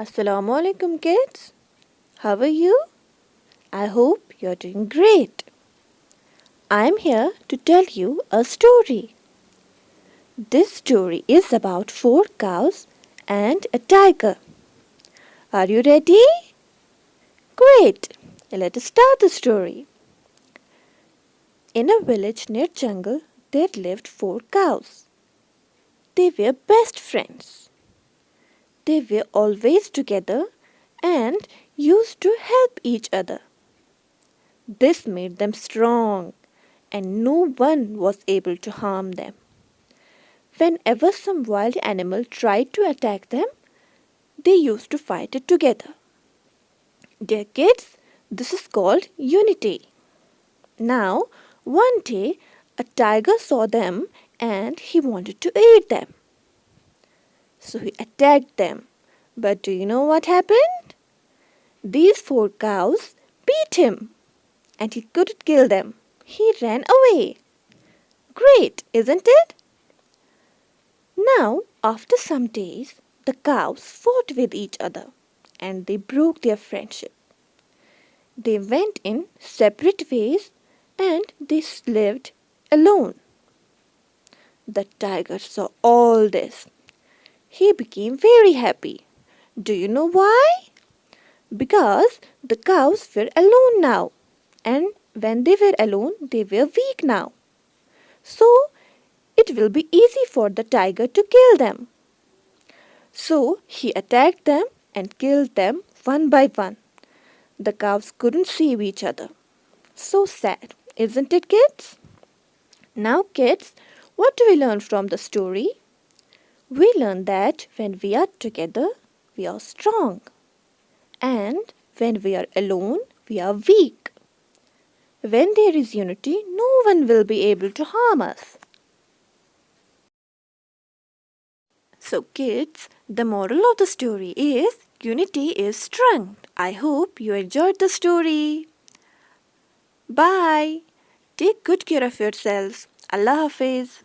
Assalamu alaikum kids. How are you? I hope you're doing great. I'm here to tell you a story. This story is about 4 cows and a tiger. Are you ready? Great. Let us start the story. In a village near jungle, there lived 4 cows. They were best friends. They were always together and used to help each other. This made them strong, and no one was able to harm them. Whenever some wild animal tried to attack them, they used to fight it together. Dear kids, this is called unity. Now, one day, a tiger saw them and he wanted to eat them. So he attacked them. But do you know what happened? These 4 cows beat him and he couldn't kill them. He ran away. Great, isn't it? Now, after some days, the cows fought with each other and they broke their friendship. They went in separate ways and they lived alone. The tiger saw all this. He became very happy. Do you know why? Because the cows were alone now, and when they were alone, they were weak now. So, it will be easy for the tiger to kill them. So, he attacked them and killed them one by one. The cows couldn't see each other. So sad, isn't it, kids? Now, kids, what do we learn from the story? We learn that when we are together, we are strong. And when we are alone, we are weak. When there is unity, no one will be able to harm us. So kids, the moral of the story is unity is strength. I hope you enjoyed the story. Bye. Take good care of yourselves. Allah Hafiz.